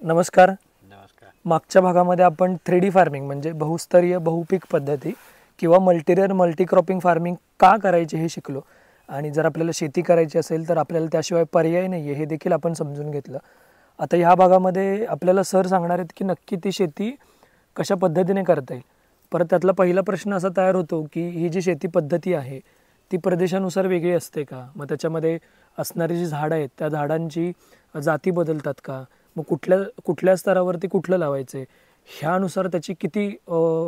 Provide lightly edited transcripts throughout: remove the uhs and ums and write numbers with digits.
नमस्कार. नमस्कार. मागच्या भागामध्ये आपण 3D फार्मिंग म्हणजे बहुस्तरीय बहुपीक पद्धती किंवा मल्टीरियर मल्टीक्रॉपिंग फार्मिंग का करायचे हे शिकलो. आणि जर आपल्याला शेती करायची असेल तर आपल्याला त्याशिवाय पर्याय नाही आहे हे देखील आपण समजून घेतलं. आता ह्या भागामध्ये आपल्याला सर सांगणार आहेत की नक्की ती शेती कशा पद्धतीने करता येईल. परत त्यातला पहिला प्रश्न असा तयार होतो की ही जी शेती पद्धती आहे ती प्रदेशानुसार वेगळी असते का? मग त्याच्यामध्ये असणारी जी झाडं आहेत त्या झाडांची जाती बदलतात का? मग कुठल्या कुठल्या स्तरावरती कुठलं लावायचं आहे ह्यानुसार त्याची किती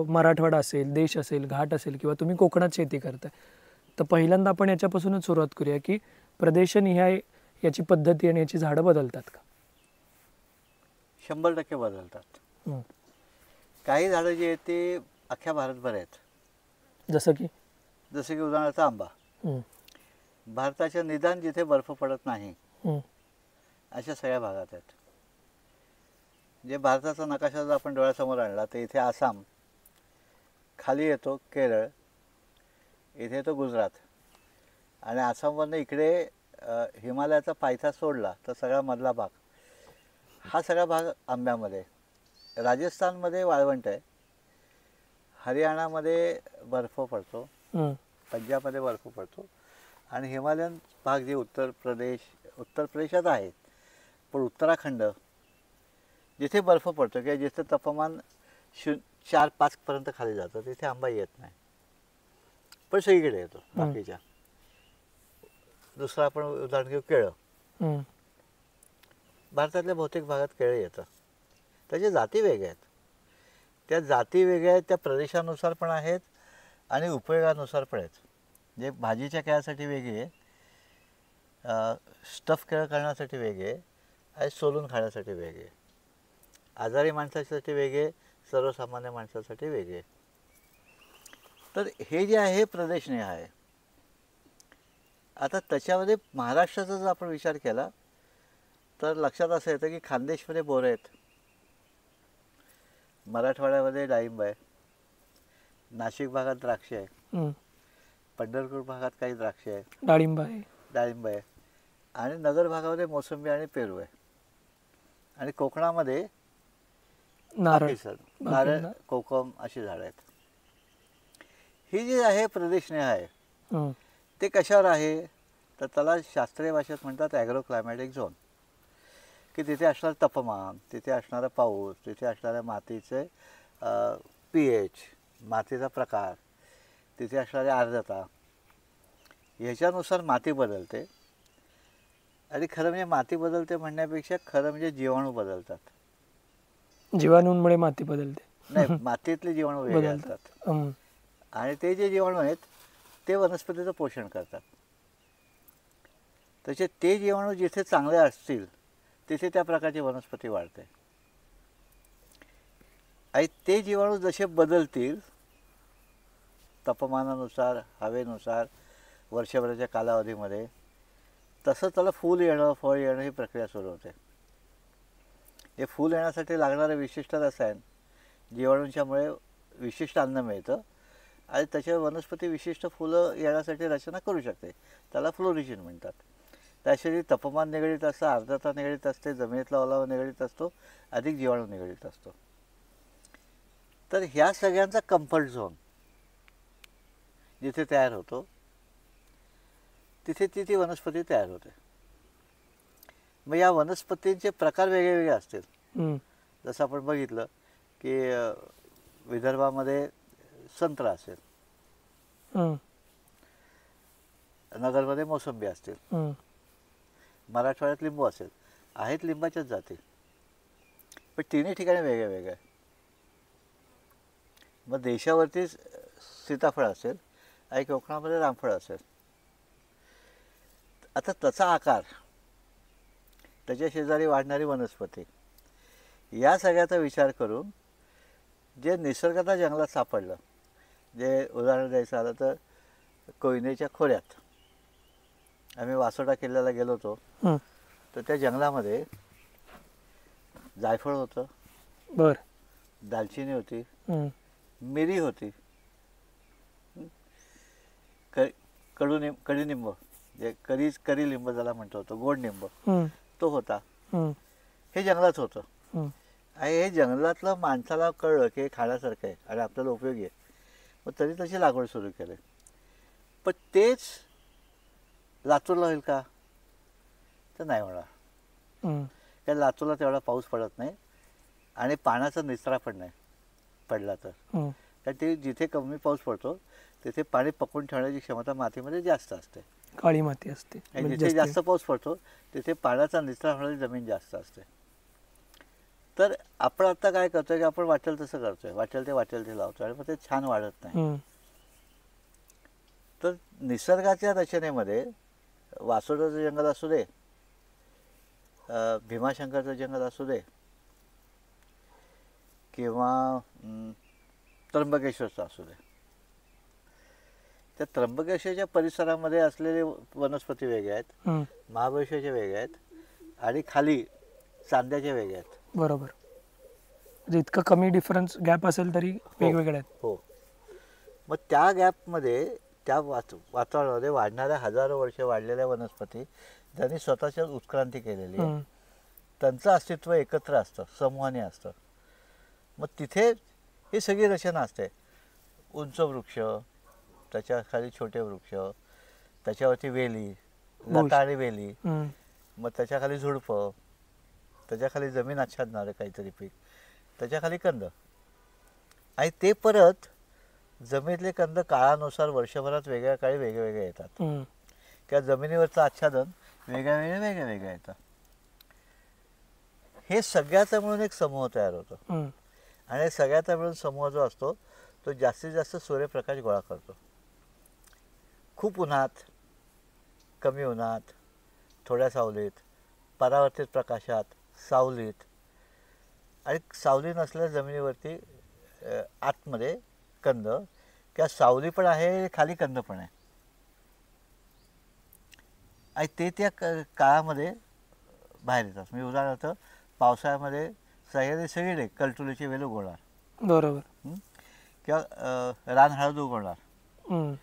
मराठवाडा असेल, देश असेल, घाट असेल किंवा तुम्ही कोकणात शेती करताय. तर पहिल्यांदा आपण याच्यापासूनच सुरुवात करूया की प्रदेशनिहाय याची पद्धती आणि याची झाडं बदलतात का? 100% बदलतात. हं. काही झाडं जी आहेत ते अख्ख्या भारतभर आहेत. जसं की जसं की उदाहरणार्थ आंबा. हं, भारताच्या निदान जिथे बर्फ पडत नाही हं, अशा सगळ्या भागात आहेत. जे भारताचा नकाशा जर आपण डोळ्यासमोर आणला तर इथे आसाम, खाली येतो केरळ, इथे येतो गुजरात आणि आसामवरनं इकडे हिमालयाचा पायथा सोडला तर सगळा मधला भाग, हा सगळा भाग आंब्यामध्ये. राजस्थानमध्ये वाळवंट आहे, हरियाणामध्ये बर्फ पडतो, हं, पंजाबमध्ये बर्फ पडतो आणि हिमालयन भाग जे उत्तर प्रदेशात आहेत, पण उत्तराखंड जिथे बर्फ पडतो किंवा जिथे तापमान 4-5पर्यंत खाली जातं तिथे आंबा येत नाही, पण सगळीकडे येतो बाकीच्या. दुसरं आपण उदाहरण घेऊ केळं. हं, भारतातल्या बहुतेक भागात केळं येतं. त्याच्या जाती वेगळ्या आहेत, त्या जाती वेगळ्या आहेत, त्या प्रदेशानुसार पण आहेत आणि उपयोगानुसार पण आहेत. जे भाजीच्या केळ्यासाठी वेगळी आहे, स्टफ केळं करण्यासाठी वेगळे आणि सोलून खाण्यासाठी वेगळे, आजारी माणसासाठी वेगळे, सर्वसामान्य माणसासाठी वेगळे. तर हे जे आहे प्रदेशनिहाय आहे. आता त्याच्यामध्ये महाराष्ट्राचा जर आपण विचार केला तर लक्षात असं येतं की खानदेशमध्ये बोरं आहेत, मराठवाड्यामध्ये डाळिंब आहे, नाशिक भागात द्राक्ष आहे, हं. पंढरपूर भागात काही द्राक्ष आहे, डाळिंब आहे. डाळिंब आहे आणि नगर भागामध्ये मोसंबी आणि पेरू आहे आणि कोकणामध्ये नारळ. नारळ, कोकम अशी झाडं आहेत. ही जी आहे प्रदेशनिहाय, हं, ते कशावर आहे तर त्याला शास्त्रीय भाषेत म्हणतात ॲग्रो क्लायमॅटिक झोन. की तिथे असणारं तापमान, तिथे असणारा पाऊस, तिथे असणाऱ्या मातीचे pH, मातीचा प्रकार, तिथे असणारी आर्द्रता, ह्याच्यानुसार माती बदलते. आणि खरं म्हणजे माती बदलते म्हणण्यापेक्षा खरं म्हणजे जीवाणू बदलतात. जीवाणूंमुळे माती बदलते. नाही, मातीतले जीवाणू वेगळे असतात हं, आणि ते जे जीवाणू आहेत ते वनस्पतीचं पोषण करतात. त्याचे ते जीवाणू जिथे चांगले असतील तिथे त्या प्रकारची वनस्पती वाढते आणि ते जीवाणू जसे बदलतील तापमानानुसार, हवेनुसार, वर्षभराच्या कालावधीमध्ये, तसं त्याला फूल येणं, फळ येणं ही प्रक्रिया सुरू होते. हे फूल येण्यासाठी लागणारं विशिष्ट रसायन जीवाणूंच्यामुळे विशिष्ट अन्न मिळतं आणि त्याच्यावर वनस्पती विशिष्ट फुलं येण्यासाठी रचना करू शकते, त्याला फ्लोरिजन म्हणतात. त्यासाठी तापमान निगडीत असतं, आर्द्रता निगडीत असते, जमिनीतला ओलावा निगडीत असतो, अधिक जीवाणू निगडीत असतो. तर ह्या सगळ्यांचा कम्फर्ट झोन जिथे तयार होतो तिथे ती वनस्पती तयार होते. मग या वनस्पतींचे प्रकार वेगळे वेगळे असतील. जसं आपण बघितलं की विदर्भामध्ये संत्रा असेल, नगरमध्ये मोसंबी असतील, मराठवाड्यात लिंबू असेल, आहेत लिंबाच्याच जाती, पण तिन्ही ठिकाणी वेगळ्या वेगळ्या. मग देशावरती सीताफळ असेल आणि कोकणामध्ये रामफळ असेल. आता त्याचा आकार, त्याच्या शेजारी वाढणारी वनस्पती, या सगळ्याचा विचार करून जे निसर्गाचा जंगलात सापडलं, जे उदाहरण द्यायचं झालं तर कोयनेच्या खोऱ्यात आम्ही वासोटा किल्ल्याला गेलो होतो, तर त्या जंगलामध्ये जायफळ होतं, दालचिनी होती, मिरी होती, कडुनिंब, जे करी लिंब ज्याला म्हणतो होतो, गोड निंब तो होता. हे जंगलात होतं. हम्म. आणि हे जंगलातलं माणसाला कळलं की हे खाण्यासारखं आहे आणि आपल्याला उपयोगी आहे, मग तरी तशी लागवड सुरू केली. पण तेच लातूरला होईल का? तर नाही होणार. हम्म. कारण लातूरला तेवढा पाऊस पडत नाही आणि पाण्याचा निचरा पण नाही पडला तर. हम्म. कारण ते जिथे कमी पाऊस पडतो तिथे पाणी पकडून ठेवण्याची क्षमता मातीमध्ये जास्त असते. काळी माती असते आणि म्हणजे जिथे जास्त पाऊस पडतो तिथे पाण्याचा निचरा होणारी जमीन जास्त असते. तर आपण आता काय करतोय की आपण वाटेल तसं करतोय, वाटेल ते लावतोय आणि मग ते छान वाढत नाही. हम्म. तर निसर्गाच्या रचनेमध्ये वासोटाचं जंगल असू दे, भीमाशंकरचं जंगल असू दे, किंवा त्र्यंबकेश्वरचं असू दे, त्या त्र्यंबकेश्वरच्या परिसरामध्ये असलेले वनस्पती वेगळे आहेत, हम्म. महाबळेश्वरचे वेगळे आहेत आणि खाली चांद्याचे वेगळे आहेत. बरोबर. म्हणजे इतकं कमी डिफरन्स गॅप असेल तरी वेगवेगळे आहेत. हो. मग त्या गॅपमध्ये त्या वातावरणामध्ये वाढणाऱ्या हजारो वर्ष वाढलेल्या वनस्पती ज्यांनी स्वतःच्या उत्क्रांती केलेली आहे, हम्म. त्यांचं अस्तित्व एकत्र असतं, समूहाने असतं. मग तिथे ही सगळी रचना असते. उंच वृक्ष, त्याच्या खाली छोटे वृक्ष, त्याच्यावरती वेली, लता आणि वेली, हम्म. मग त्याच्याखाली झुडपं, त्याच्याखाली जमीन आच्छादणारं काहीतरी पीक, त्याच्याखाली कंद. आणि ते परत जमिनीतले कंद काळानुसार वर्षभरात वेगळ्या काळी वेगवेगळे येतात हम्म. किंवा जमिनीवरचं आच्छादन वेगळ्या येतं. हे सगळ्याचा मिळून एक समूह तयार होतो. हम्म. आणि सगळ्याचा मिळून समूह जो असतो तो जास्तीत जास्त सूर्यप्रकाश गोळा करतो. खूप उन्हात, कमी उन्हात, थोड्या सावलीत, परावर्तित प्रकाशात, सावलीत आणि सावली नसलेल्या जमिनीवरती आतमध्ये कंद किंवा सावली पण आहे, खाली कंद पण आहे. आणि ते त्या काळामध्ये बाहेर येतात. म्हणजे उदाहरणार्थ पावसाळ्यामध्ये सह्याद्री सगळीकडे कलटुलीचे वेल उगवणार. बरोबर. किंवा रान हळद उगवणार. हम्म.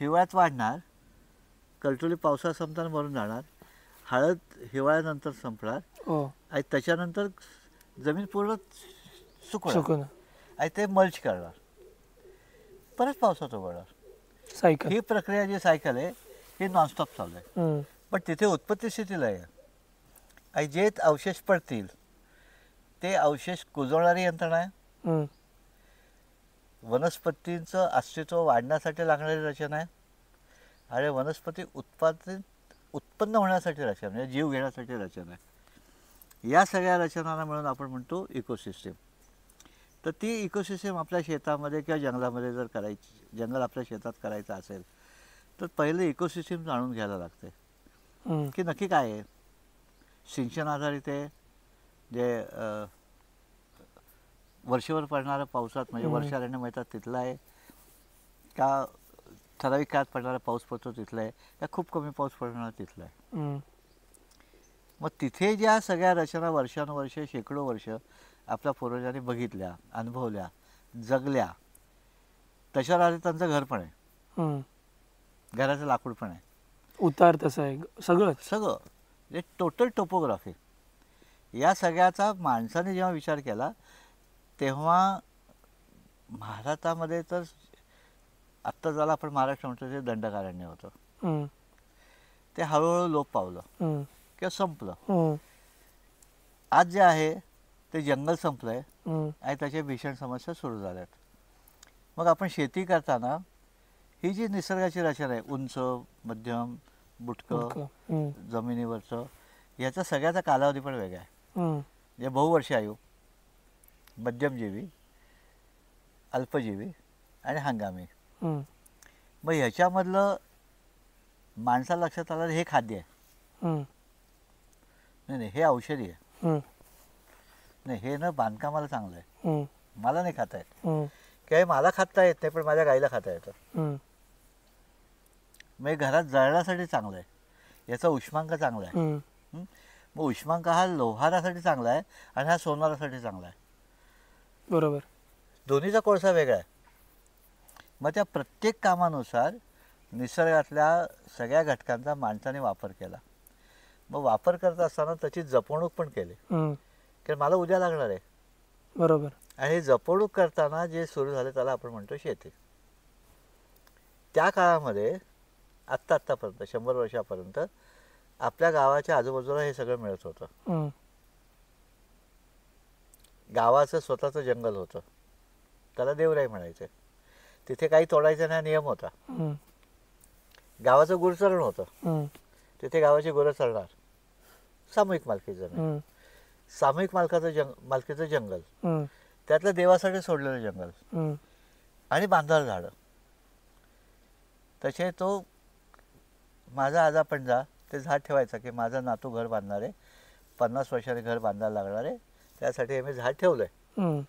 हिवाळ्यात वाढणार, कलटुली पावसाळा संपताना मरून जाणार, हळद हिवाळ्यानंतर संपणार हो. आणि त्याच्यानंतर जमीन पूर्ण सुकणार सुकून आणि ते मल्च करणार, परत पावसात उगवणार. सायकल. ही प्रक्रिया जी सायकल आहे ही नॉनस्टॉप चालू आहे. हम्म. पण तिथे उत्पत्ती स्थितीला आहे आणि जे अवशेष पडतील ते अवशेष कुजवणारी यंत्रणा आहे. हम्म. वनस्पतींचं अस्तित्व वाढण्यासाठी लागणारी रचना आहे आणि वनस्पती उत्पन्न होण्यासाठी रचना, म्हणजे जीव घेण्यासाठी रचना आहे. या सगळ्या रचनांना मिळून आपण म्हणतो इकोसिस्टीम. तर ती इकोसिस्टीम आपल्या शेतामध्ये किंवा जंगलामध्ये जर करायची, जंगल आपल्या शेतात करायचं असेल तर पहिले इकोसिस्टीम जाणून घ्यायला लागते हम्म. की नक्की काय आहे. सिंचन आधारित आहे, जे वर्षभर पडणाऱ्या पावसात म्हणजे वर्षारण्य मिळतात तिथलं आहे का ठराविक काळात पडणारा पाऊस पडतो तिथलं आहे का खूप कमी पाऊस पडणारा तिथलं आहे. हम्म. मग तिथे ज्या सगळ्या रचना वर्षानुवर्षे शेकडो वर्ष आपल्या पूर्वजांनी बघितल्या, अनुभवल्या, जगल्या, त्याच्यावर आधी त्यांचं घर पण आहे. हम्म. घराचं लाकूड पण आहे, उतार तसं आहे, सगळंच. सगळं म्हणजे टोटल टोपोग्राफी. या सगळ्याचा माणसाने जेव्हा विचार केला तेव्हा भारतामध्ये तर आत्ता ज्याला आपण महाराष्ट्र म्हणतो ते दंडकारण्य होतं. हम्म. ते हळूहळू लोप पावलं हम्म. किंवा संपलं. हम्म. आज जे आहे ते जंगल संपलं आहे हम्म. आणि त्याच्या भीषण समस्या सुरू झाल्यात. मग आपण शेती करताना ही जी निसर्गाची रचना आहे, उंच, मध्यम, बुटकं, जमिनीवरचं, याचा सगळ्याचा कालावधी पण वेगळा आहे. म्हणजे बहुवर्षी आयु, मध्यमजीवी, अल्पजीवी आणि हंगामी. मग ह्याच्यामधलं माणसाला लक्षात आलं हे खाद्य आहे, नाही हे औषधी आहे, नाही हे ना बांधकामाला चांगलं आहे, मला नाही खाता येत, किंवा मला खाता येत नाही पण माझ्या गाईला खाता येतं, मग घरात जळण्यासाठी चांगलं आहे, याचा उष्मांक चांगला आहे. मग उष्मांक हा लोहारासाठी चांगला आहे आणि हा सोनारासाठी चांगला आहे. बरोबर. दोन्हीचा कोळसा वेगळा आहे. मग त्या प्रत्येक कामानुसार निसर्गातल्या सगळ्या घटकांचा माणसाने वापर केला. मग वापर करत असताना त्याची जपणूक पण केली. कारण मला उद्या लागणार आहे. बरोबर. आणि हे जपवणूक करताना जे सुरू झाले त्याला आपण म्हणतो शेती. त्या काळामध्ये आत्तापर्यंत 100 वर्षापर्यंत आपल्या गावाच्या आजूबाजूला हे सगळं मिळत होतं. हम्म. गावाचं स्वतःचं जंगल होतं, त्याला देवराई म्हणायचे. तिथे काही तोडायचा नाही नियम होता. हम्म. गावाचं गुरचरण होतं, हम्म. तिथे गावाची गुरं चरणार. सामूहिक मालकी जमीन, हम्म. सामूहिक मालकीचं जंगल, हम्म. त्यातलं देवासाठी सोडलेलं जंगल हम्म. आणि बांधावर झाडं. तसे तो माझा आजा पणजा ते झाड ठेवायचा की माझा नातू घर बांधणार आहे, 50 वर्षांनी घर बांधायला लागणार आहे, त्यासाठी हे मी झाड ठेवलं आहे. हम्म.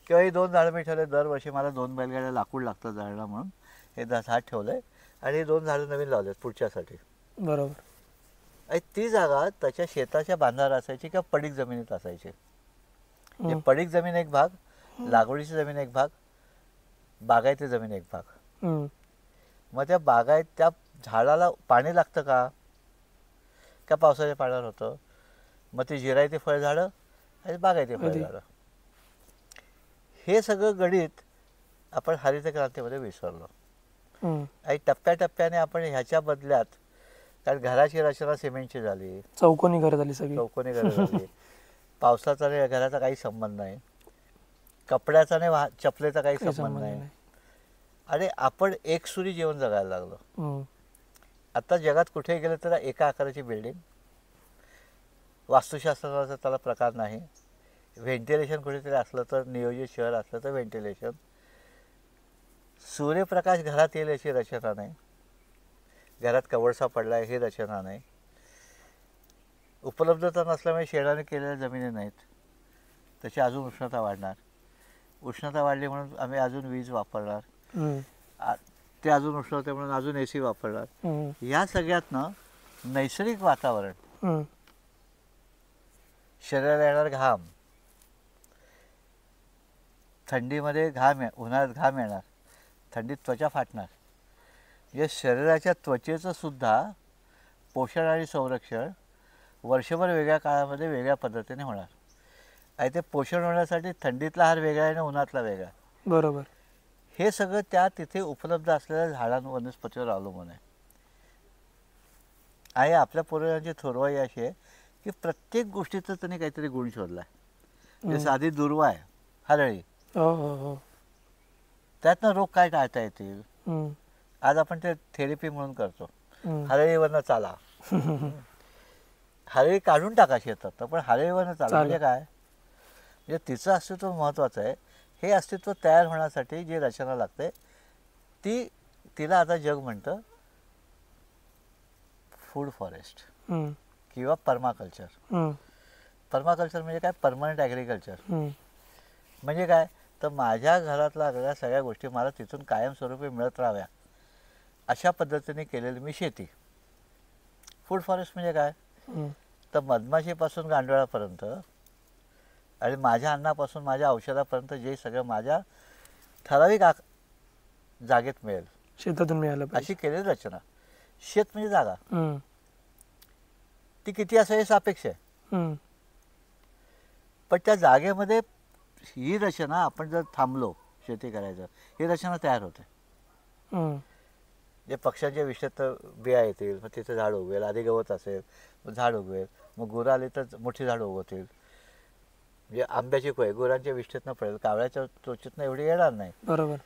किंवा ही 2 झाडं मी ठेवले, दरवर्षी मला 2 बैलगाड्या लाकूड लागतं जाळणं म्हणून हे झाड ठेवलं आहे आणि ही 2 झाडं नवीन लावलेत पुढच्यासाठी. बरोबर. आणि ती जागा त्याच्या शेताच्या बांधावर असायची किंवा पडीक जमिनीत असायची. म्हणजे पडीक जमीन एक भाग, लागवडीची जमीन एक भाग, बागायती जमीन एक भाग. हम्म. मग त्या झाडाला पाणी लागतं का पावसाच्या पाण्यावर होतं. मग ती जिरायती फळझाडं आणि बागायती फळझाडं, हे सगळं गणित आपण हरित क्रांतीमध्ये विसरलो. हम्म. आणि टप्प्याटप्प्याने आपण ह्याच्या बदल्यात, कारण घराची रचना सिमेंटची झाली, चौकोनी घर झाली सगळी. चौकोनी घरं झाली, पावसाचा आणि घराचा काही संबंध नाही, कपड्याचा आणि चपलेचा काही संबंध नाही, आणि आपण एकसुरी जीवन जगायला लागलो. हम्म. आता जगात कुठेही गेलं तर एका आकाराची बिल्डिंग, वास्तुशास्त्राचा त्याला प्रकार नाही, व्हेंटिलेशन कुठेतरी असलं तर, नियोजित शहर असलं तर व्हेंटिलेशन, सूर्यप्रकाश घरात येईल याची रचना नाही, घरात कवडसा पडला आहे ही रचना नाही, उपलब्धता नसल्यामुळे शेडाने केलेल्या जमिनी नाहीत, तशी अजून उष्णता वाढणार. उष्णता वाढली म्हणून आम्ही अजून वीज वापरणार, ते अजून उष्ण होते म्हणून अजून AC वापरणार. या सगळ्यातनं नैसर्गिक वातावरण, शरीराला येणार घाम, थंडीमध्ये उन्हाळ्यात घाम येणार, थंडीत त्वचा फाटणार, म्हणजे शरीराच्या त्वचेचं सुद्धा पोषण आणि संरक्षण वर्षभर वेगळ्या काळामध्ये वेगळ्या पद्धतीने होणार. आणि ते पोषण होण्यासाठी थंडीतला आहार वेगळा आहे आणि उन्हातला वेगळा. बरोबर. हे सगळं त्या तिथे उपलब्ध असलेल्या झाडां वनस्पतीवर अवलंबून आहे. आणि आपल्या पूर्वजांची थोरवाई अशी आहे की प्रत्येक गोष्टीचा त्यांनी काहीतरी गुण शोधला आहे. जसं आधी दुर्वा आहे, हरळी, त्यातनं रोग काय टाळता येतील, आज आपण ते थेरपी म्हणून करतो. हरळीवरनं चाला, हरळी काढून टाका शेतात, पण हरळीवरनं चाला म्हणजे काय, म्हणजे तिचं अस्तित्व महत्त्वाचं आहे. हे अस्तित्व तयार होण्यासाठी जी रचना लागते तिला आता जग म्हणतं फूड फॉरेस्ट किंवा पर्माकल्चर. पर्माकल्चर म्हणजे काय, परमनंट ॲग्रिकल्चर. म्हणजे काय तर माझ्या घरात लागलेल्या सगळ्या गोष्टी मला तिथून कायमस्वरूपी मिळत राहाव्या अशा पद्धतीने केलेली मी शेती. फूड फॉरेस्ट म्हणजे काय तर मधमाशीपासून गांडोळापर्यंत आणि माझ्या अन्नापासून माझ्या औषधापर्यंत जे सगळं माझ्या ठराविक जागेत मिळेल, शेतातून मिळालं अशी केलेली रचना. शेत म्हणजे जागा, ती किती असेल हे सापेक्ष आहे, पण त्या जागेमध्ये ही रचना आपण जर थांबलो शेती करायचं, ही रचना तयार होते. जे पक्ष्यांच्या विषयात बिया येतील, मग तिथे झाड उगवेल, आधी गवत असेल मग झाड उगवेल, मग गुरं आली तर मोठी झाडं उगवतील. म्हणजे आंब्याची कोय गुरांच्या विष्ठेतनं पडेल, कावळ्याच्या चोचीतनं एवढी येणार नाही. बरोबर.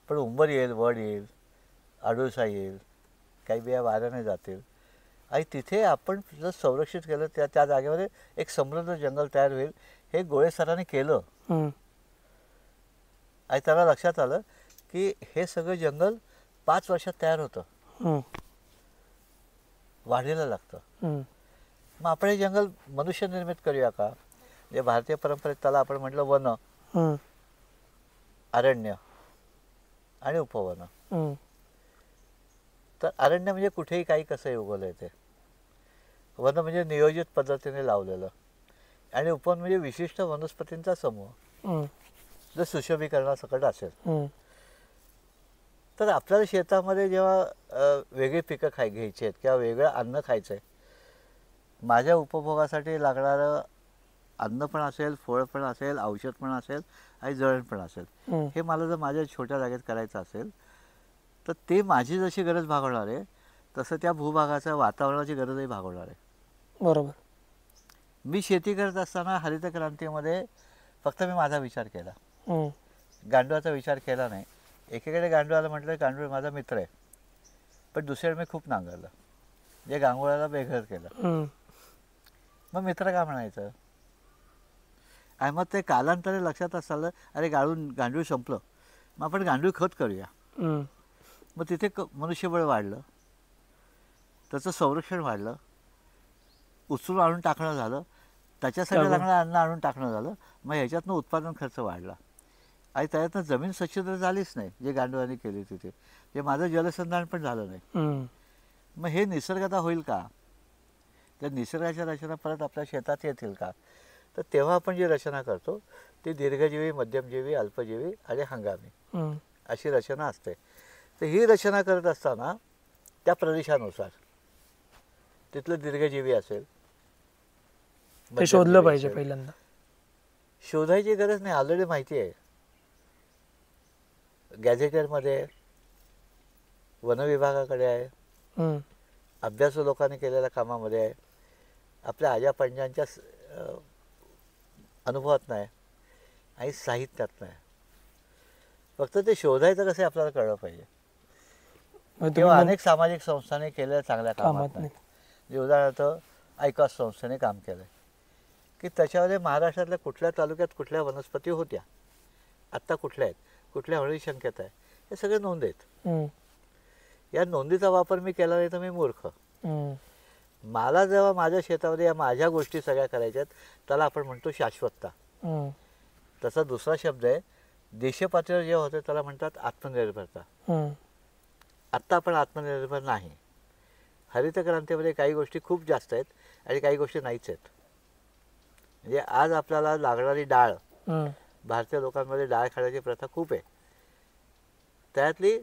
पण उंबर येईल, वड येईल, अडुळसा येईल, काही बिया वाऱ्याने जातील. आणि तिथे आपण जर संरक्षित केलं त्या जागेमध्ये एक समृद्ध जंगल तयार होईल. हे गोळे सरांनी केलं आणि त्याला लक्षात आलं की हे सगळं जंगल 5 वर्षात तयार होतं, वाढीला लागतं. मग आपण हे जंगल मनुष्य निर्मित करूया का. म्हणजे भारतीय परंपरेत त्याला आपण म्हटलं वन, अरण्य आणि उपवन. तर अरण्य म्हणजे कुठेही काही कसंही उगवलं येते, वन म्हणजे नियोजित पद्धतीने लावलेलं, आणि उपवन म्हणजे विशिष्ट वनस्पतींचा समूह जर सुशोभीकरणासकट असेल. तर आपल्याला शेतामध्ये जेव्हा वेगळी पिकं घ्यायची आहेत किंवा वेगळं अन्न खायचं आहे, माझ्या उपभोगासाठी लागणारं अन्न पण असेल, फळ पण असेल, औषध पण असेल आणि जळण पण असेल. हे मला जर माझ्या छोट्या जागेत करायचं असेल तर ते माझी जशी गरज भागवणार आहे तसं त्या भूभागाच्या वातावरणाची गरजही भागवणार आहे. बरोबर. मी शेती करत असताना हरित क्रांतीमध्ये फक्त मी माझा विचार केला, हम्म. गांडूळाचा विचार केला नाही. एकीकडे गांडूळाला म्हटलं गांडूळ माझा मित्र आहे, पण दुसरीकडे मी खूप नांगरलं, जे गांडुळाला बेघर केलं. मग मित्र का म्हणायचं? आणि मग ते कालांतरे लक्षात असताना अरे गांडूळ संपलं, मग आपण गांडूळ खत करूया. मग तिथे मनुष्यबळ वाढलं, त्याचं संरक्षण वाढलं, उचलून आणून टाकणं झालं, त्याच्यासाठी लागणारं अन्न आणून टाकणं झालं. मग ह्याच्यातनं उत्पादन खर्च वाढला आणि त्याच्यातनं जमीन सच्छिद्र झालीच नाही जे गांडुळाने केली तिथे. जे माझं जलसंधारण पण झालं नाही. मग हे निसर्गता होईल का? त्या निसर्गाच्या रचना परत आपल्या शेतात येतील का? तर तेव्हा आपण जी रचना करतो ती दीर्घजीवी, मध्यमजीवी, अल्पजीवी आणि हंगामी अशी रचना असते. तर ही रचना करत असताना त्या प्रदेशानुसार तिथलं दीर्घजीवी असेल, ते शोधलं पाहिजे पहिल्यांदा. शोधायची गरज नाही, ऑलरेडी माहिती आहे. गॅझेटेडमध्ये, वनविभागाकडे आहे, अभ्यासू लोकांनी केलेल्या कामामध्ये आहे, आपल्या आजा पंजांच्या अनुभवात नाही आणि साहित्यात नाही. फक्त ते शोधायचं कसं आपल्याला कळलं पाहिजे. किंवा अनेक सामाजिक संस्थांनी केलेल्या चांगल्या कामात नाही. जे उदाहरणार्थ आयकॉस संस्थेने काम केलं की त्याच्यामध्ये महाराष्ट्रातल्या कुठल्या तालुक्यात कुठल्या वनस्पती होत्या, आत्ता कुठल्या आहेत, कुठल्या होण्याची शक्यता आहे, हे सगळे नोंद आहेत. या नोंदीचा वापर मी केला नाही तर मी मूर्ख. मला जेव्हा माझ्या शेतामध्ये या माझ्या गोष्टी सगळ्या करायच्या आहेत त्याला आपण म्हणतो शाश्वतता. तसा दुसरा शब्द आहे देशपातळीवर जे होते त्याला म्हणतात आत्मनिर्भरता. आत्ता आपण आत्मनिर्भर नाही. हरित क्रांतीमध्ये काही गोष्टी खूप जास्त आहेत आणि काही गोष्टी नाहीच आहेत. म्हणजे आज आपल्याला लागणारी डाळ, भारतीय लोकांमध्ये डाळ खाण्याची प्रथा खूप आहे, त्यातली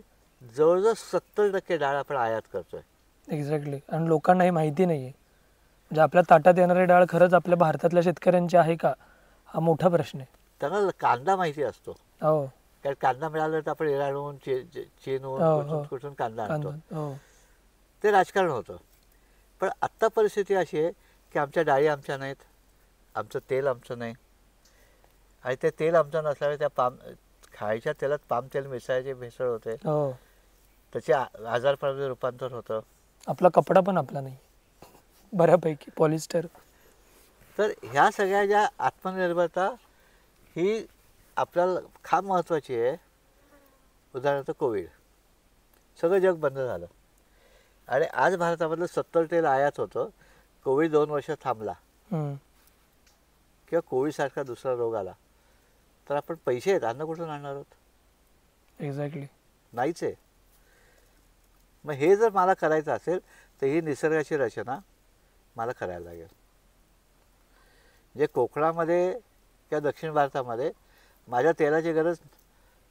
जवळजवळ 70% डाळ आपण आयात करतोय. एक्झॅक्टली. आणि लोकांना हे माहिती नाही आहे. म्हणजे आपल्या ताटात येणारी डाळ खरंच आपल्या भारतातल्या शेतकऱ्यांची आहे का, हा मोठा प्रश्न आहे. त्यांना कांदा माहिती असतो, हो, कारण कांदा मिळाला तर आपण इराणहून, चीनहून, कुठून कांदा आणतो. ते राजकारण होतं. पण आत्ता परिस्थिती अशी आहे की आमच्या डाळी आमच्या नाहीत, आमचं तेल आमचं नाही, आणि ते तेल आमचं नसल्यामुळे त्या खायच्या तेलात पाम तेल मिसळायचे भेसळ होते, त्याचे आजारपणामध्ये रूपांतर होतं. आपला कपडा पण आपला नाही बऱ्यापैकी, पॉलिस्टर. तर ह्या सगळ्या ज्या आत्मनिर्भरता ही आपल्याला फार महत्त्वाची आहे. उदाहरणार्थ कोविड, सगळं जग बंद झालं आणि आज भारतामधलं 70% आयात होतं. कोविड 2 वर्ष थांबला किंवा कोविडसारखा दुसरा रोग आला तर आपण पैसे आहेत, अन्न कुठून आणणार आहोत? एक्झॅक्टली नाहीच आहे. मग हे जर मला करायचं असेल तर ही निसर्गाची रचना मला करायला लागेल. जे कोकणामध्ये किंवा दक्षिण भारतामध्ये माझ्या तेलाची गरज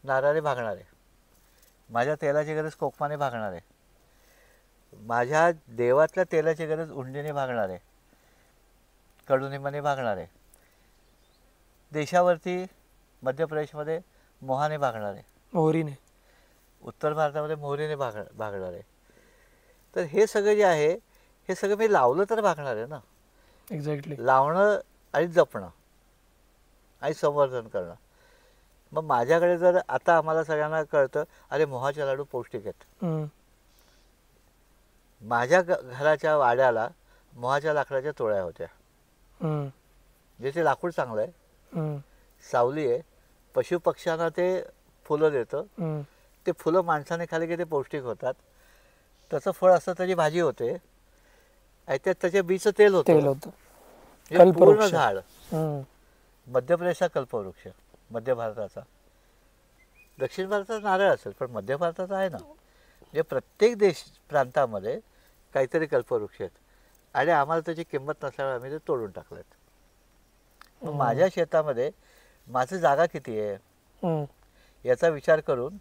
नारळाने भागणार आहे, माझ्या तेलाची गरज कोकमाने भागणार आहे, माझ्या देवातल्या तेलाची गरज उंडीने भागणार आहे, कडुनिंबाने भागणार आहे. देशावरती मध्य प्रदेशमध्ये मोहाने भागणार आहे, मोहरीने. उत्तर भारतामध्ये मोहरीने भागणार आहे. तर हे सगळं जे आहे हे सगळं मी लावलं तर भागणार आहे ना. एक्झॅक्टली. लावणं आणि जपणं आणि संवर्धन करणं. मग माझ्याकडे जर आता आम्हाला सगळ्यांना कळतं अरे मोहाचे लाडू पौष्टिक आहेत, माझ्या घराच्या वाड्याला मोहाच्या लाकडाच्या तोळ्या होत्या, जिथे लाकूड चांगलं आहे, सावली आहे, पशुपक्ष्यांना ते फुलं देतं, ते फुलं माणसाने खाली की ते पौष्टिक होतात, त्याचं फळ असतं, त्याची भाजी होते आणि त्यात त्याच्या बीचं तेल होतं. पूर्ण झाड. मध्य प्रदेशचा कल्पवृक्ष, मध्य भारताचा. दक्षिण भारताचा नारळ असेल पण मध्य भारताचा आहे ना. म्हणजे प्रत्येक प्रांतामध्ये काहीतरी कल्पवृक्ष आहेत आणि आम्हाला त्याची किंमत नसल्यामुळे आम्ही ते तोडून टाकलेत. मग माझ्या शेतामध्ये माझी जागा किती आहे याचा विचार करून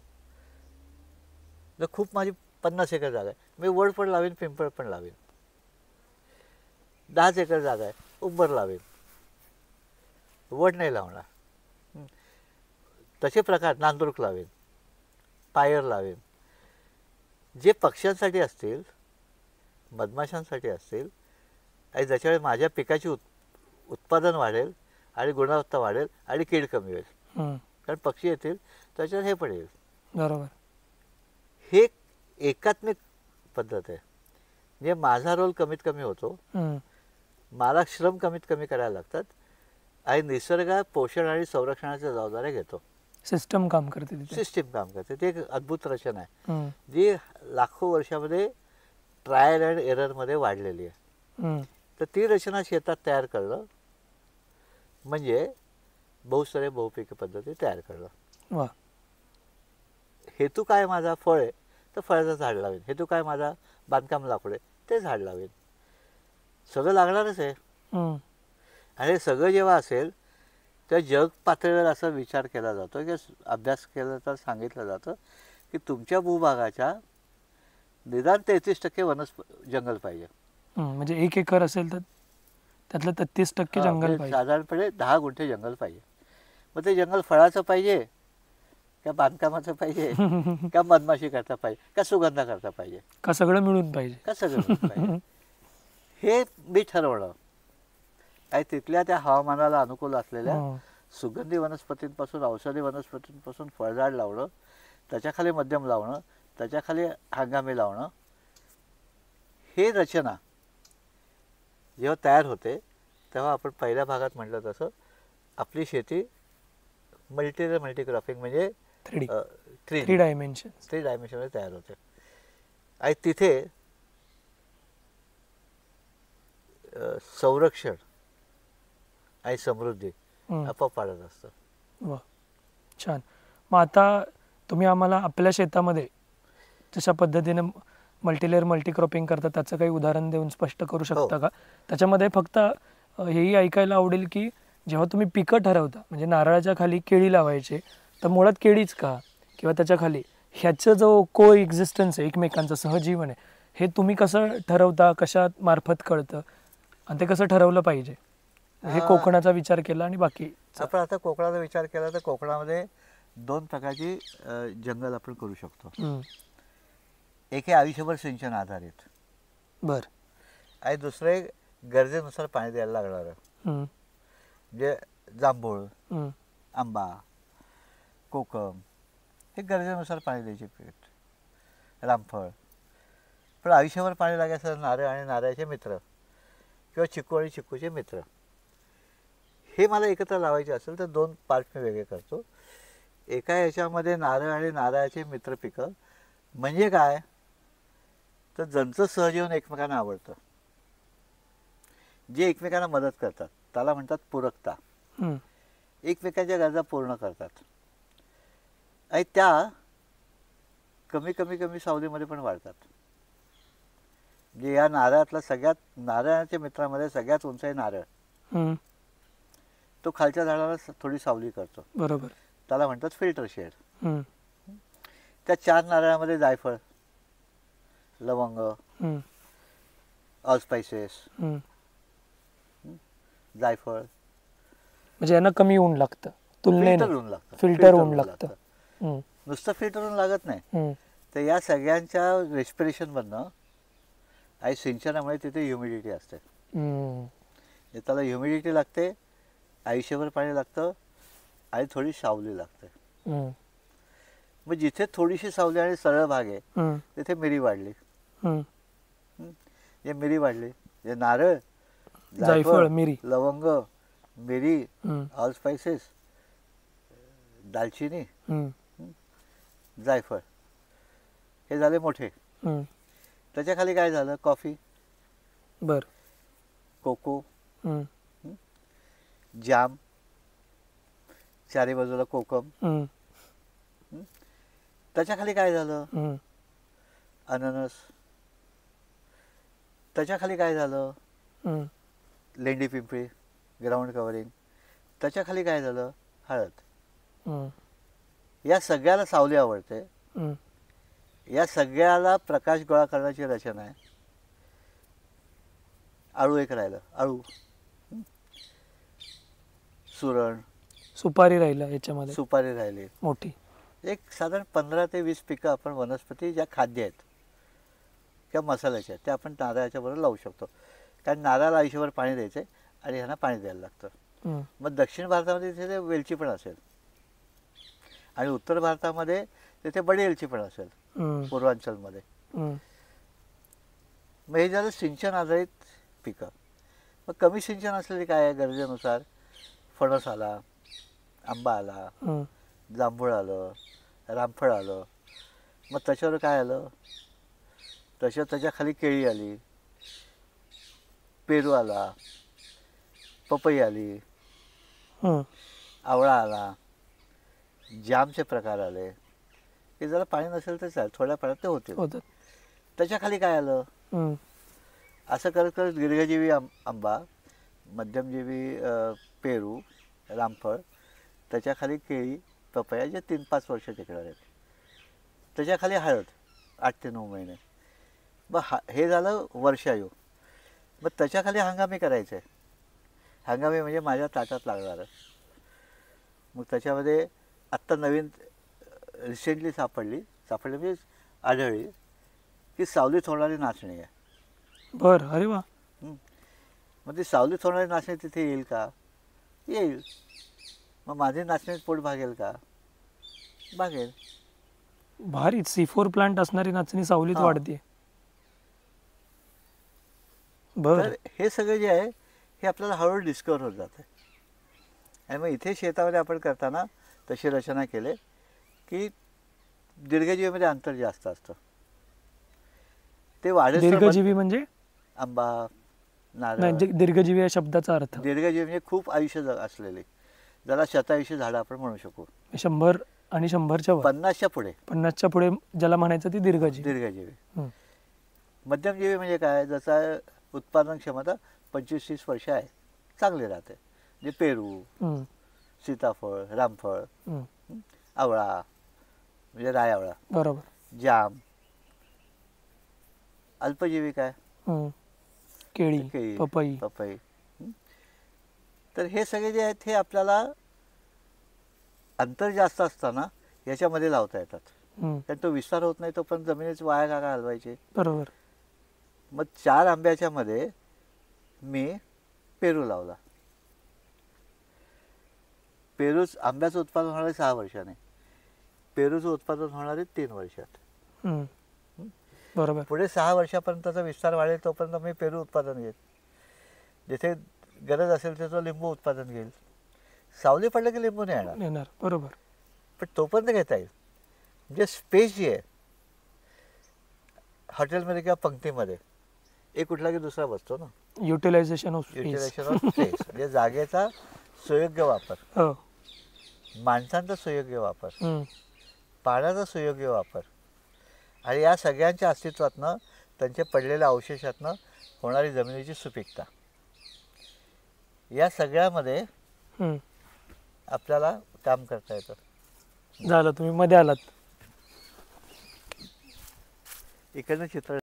जर खूप माझी 50 एकर जागा आहे, मी वड पण लावीन, पिंपळ पण लावीन. 10 एकर जागा आहे, उंबर लावेन. वड नाही लावणार. तसे प्रकार नांदूरक लावेन, पायर लावेन. जे पक्ष्यांसाठी असतील, मधमाशांसाठी असतील आणि ज्याच्यामुळे माझ्या पिकाची उत्पादन वाढेल आणि गुणवत्ता वाढेल आणि कीड कमी होईल. कारण पक्षी येतील त्याच्यात हे पण येईल. बरोबर. हे एकात्मिक पद्धत आहे. म्हणजे माझा रोल कमीत कमी होतो, मला श्रम कमीत कमी करायला लागतात आणि निसर्ग पोषण आणि संरक्षणाच्या जबाबदाऱ्या घेतो. सिस्टम काम करते तिथे. सिस्टीम काम करते. ते एक अद्भुत रचना आहे जी लाखो वर्षामध्ये ट्रायल अँड एररमध्ये वाढलेली आहे. तर ती रचना शेतात तयार करणं म्हणजे बहुस्तरीय बहुपिकी पद्धती तयार करणं. वा. हेतू काय माझा? फळ आहे तर फळाचं झाड लावेन. हेतू काय माझा? बांधकाम लाकूड आहे ते झाड लावेन. सगळं लागणारच आहे. आणि हे सगळं जेव्हा असेल तर जग पातळीवर असा विचार केला जातो की अभ्यास केला तर सांगितलं जातं की तुमच्या भूभागाच्या निदान 33% जंगल पाहिजे. म्हणजे 1 एकर असेल तर त्यातलं 33% जंगल पाहिजे. साधारणपणे 10 गुंठे जंगल पाहिजे. मग ते जंगल फळाचं पाहिजे का बांधकामाचं पाहिजे का मधमाशी करता पाहिजे का सुगंधा करता पाहिजे का सगळं मिळून पाहिजे का सगळं मिळून पाहिजे हे मी ठरवलं. आणि तिथल्या त्या हवामानाला अनुकूल असलेल्या सुगंधी वनस्पतींपासून औषधी वनस्पतींपासून फळझाड लावणं, त्याच्याखाली मध्यम लावणं, त्याच्याखाली हंगामी लावणं, हे रचना जेव्हा तयार होते तेव्हा आपण पहिल्या भागात म्हटलं तसं आपली शेती मल्टीक्रॉपिंग म्हणजे 3 डायमेन्शनमध्ये तयार होते. आणि तिथे संरक्षण आणि समृद्धी आपोआप वाढत असतं. वा, छान. मग आता तुम्ही आम्हाला आपल्या शेतामध्ये जशा पद्धतीने मल्टीलेअर मल्टीक्रॉपिंग करतात त्याचं काही उदाहरण देऊन स्पष्ट करू शकता का? त्याच्यामध्ये फक्त हेही ऐकायला आवडेल की जेव्हा तुम्ही पिकं ठरवता म्हणजे नारळाच्या खाली केळी लावायचे तर मुळात केळीच का किंवा त्याच्या खाली ह्याचं जो को एक्झिस्टन्स आहे एकमेकांचं सहजीवन आहे हे तुम्ही कसं ठरवता, कशा मार्फत कळतं आणि ते कसं ठरवलं पाहिजे? हे कोकणाचा विचार केला आणि बाकी आपण आता कोकणाचा विचार केला तर कोकणामध्ये 2 प्रकारची जंगल आपण करू शकतो. एक हे आयुष्यभर सिंचन आधारित. बर. आणि दुसरे गरजेनुसार पाणी द्यायला लागणार म्हणजे जांभूळ, आंबा, कोकम हे गरजेनुसार पाणी द्यायचे पीठ, रामफळ. पण आयुष्यभर पाणी लागायचं नारळ आणि नारळाचे मित्र किंवा चिकू आणि चिकूचे मित्र हे मला एकत्र लावायचे असेल तर 2 पार्ट मी वेगळे करतो. एका याच्यामध्ये नारळ आणि नारळाचे मित्र पिकं म्हणजे काय तर ज्यांचं सहजीवन एकमेकांना आवडतं, जे एकमेकांना मदत करतात त्याला म्हणतात पूरकता. एकमेकांच्या गरजा पूर्ण करतात आणि त्या कमी सावलीमध्ये पण वाढतात. म्हणजे या नारळातला सगळ्यात नारळाच्या मित्रामध्ये सगळ्यात उंच आहे नारळ. तो खालच्या झाडाला थोडी सावली करतो. बरोबर. त्याला म्हणतात फिल्टर शेड. त्या 4 नारळामध्ये जायफळ, लवंग, ऑलस्पाइसेस, जायफळ म्हणजे यांना कमी ऊन लागतं तुलनेने. फिल्टर ऊन लागतं. नुसतं फिल्टर ऊन लागत नाही तर या सगळ्यांच्या रेस्पिरेशनमधनं आणि सिंचनामुळे तिथे ह्युमिडिटी असते. त्याला ह्युमिडिटी लागते, आयुष्यभर पाणी लागतं आणि थोडी सावली लागते. मग जिथे थोडीशी सावली आणि सरळ भाग आहे तिथे मिरी वाढली. जे मिरी वाढली जे नारळ, जायफळ, मिरी, लवंग, मिरी, ऑलस्पाइसेस, दालचिनी, जायफळ हे झाले मोठे. त्याच्या खाली काय झालं? कॉफी, बर, कोको, जाम, चारी बाजूला कोकम. त्याच्या खाली काय झालं? अननस. त्याच्या खाली काय झालं? लेंडी पिंपळी, ग्राउंड कव्हरिंग. त्याच्या खाली काय झालं? हळद. या सगळ्याला सावली आवडते, या सगळ्याला प्रकाश गोळा करण्याची रचना आहे. आळू एक राहिलं, आळू. सुरण, सुपारी राहिलं याच्यामध्ये सुपारी राहिली. मोठी. एक साधारण 15 ते 20 पिकं आपण वनस्पती ज्या खाद्य आहेत किंवा मसाल्याच्या त्या आपण नारळाच्या बरोबर लावू शकतो. कारण नारळाला आयुष्यभर पाणी द्यायचं आहे आणि ह्यांना पाणी द्यायला लागतं. हम्म. मग दक्षिण भारतामध्ये तिथे वेलची पण असेल आणि उत्तर भारतामध्ये तिथे बडी वेलची पण असेल, हम्म. पूर्वांचलमध्ये. हम्म. मग हे झालं सिंचन आधारित पिकं. मग कमी सिंचन असलेली काय आहे, गरजेनुसार फणस आला, आंबा आला, हम्म. जांभूळ आलं, रामफळ आलं. मग त्याच्यावर काय आलं, त्याच्या खाली केळी आली, पेरू आला, पपई आली, हम्म. आवळा आला, जामचे प्रकार आले. हे जरा पाणी नसेल तर चालेल, थोड्या पाण्यात ते होते. होतात. त्याच्या खाली काय आलं, हम्म. असं करत करत दीर्घजीवी आंबा, मध्यमजीवी पेरू, रामफळ, त्याच्या खाली केळी, पपया, जे 3-5 वर्ष टिकणार आहेत. त्याच्या खाली हळद 8 ते 9 महिने. मग हे झालं वर्षायू. मग त्याच्या खाली हंगामी करायचं आहे. हंगामी म्हणजे माझ्या ताटात लागणारं. मग त्याच्यामध्ये आत्ता नवीन रिसेंटली सापडली म्हणजे आढळली की सावलीत होणारी नाचणी आहे. बरं. अरे वा. मग ती सावलीत होणारी नाचणी तिथे येईल का? येईल. मग माझी नाचणीत पोट भागेल का? भागेल. भारी. C4 प्लांट असणारी नाचणी सावलीत हा. वाढते. बरं. तर हे सगळं जे आहे हे आपल्याला हळूहळू डिस्कवर होत जातं. आणि मग इथे शेतामध्ये आपण करताना तशी रचना केली की दीर्घजीवीमध्ये अंतर जास्त असतं. ते वाढेल दीर्घजीवी म्हणजे आंबा, नारळ. नाही, दीर्घजीवी या शब्दाचा अर्थ दीर्घजीवी म्हणजे खूप आयुष्य असलेले, ज्याला शतायुषी झाडं आपण म्हणू शकू. 100 आणि 100च्या वर, 50च्या पुढे. 50च्या पुढे ज्याला म्हणायचं ती दीर्घजीवी. दीर्घजीवी. हम्म. मध्यमजीवी म्हणजे काय, ज्याचा उत्पादन क्षमता 25-30 वर्ष आहे, चांगली राहते. म्हणजे पेरू, हम्म. सीताफळ, रामफळ, हम्म. आवळा म्हणजे रायआवळा, बरोबर. जाम. अल्पजीवी काय, हम्म. केळी, केळी, पपई. पपई. तर हे सगळे जे आहेत हे आपल्याला अंतर जास्त असताना याच्यामध्ये लावता येतात. हम्म. कारण तो विस्तार होत नाही, तो पण जमिनीच वाया का हलवायचे. बरोबर. मग 4 आंब्याच्या मध्ये मी पेरू लावला. आंब्याचं उत्पादन होणार आहे 6 वर्षाने, पेरूचं उत्पादन होणार आहे 3 वर्षात. हम्म. बरोबर. पुढे 6 वर्षापर्यंतचा विस्तार वाढेल तोपर्यंत मी पेरू उत्पादन घेईल. जिथे गरज असेल तिथं लिंबू उत्पादन घेईल. सावली पडलं की लिंबू नाही येणार, येणार. बरोबर. पण तोपर्यंत घेता येईल. म्हणजे स्पेस जी आहे हॉटेलमध्ये किंवा पंक्तीमध्ये, एक कुठला की दुसरा बसतो ना. Utilization of space. Utilization of space म्हणजे जागेचा सुयोग्य वापर, हो. माणसांचा सुयोग्य वापर, हम्म. पाण्याचा सुयोग्य वापर, आणि या सगळ्यांच्या अस्तित्वातनं, त्यांच्या पडलेल्या अवशेषातनं होणारी जमिनीची सुपीकता, या सगळ्यामध्ये हम्म. आपल्याला काम करता येतं. झालं, तुम्ही मध्ये आलात. इकडनं चित्र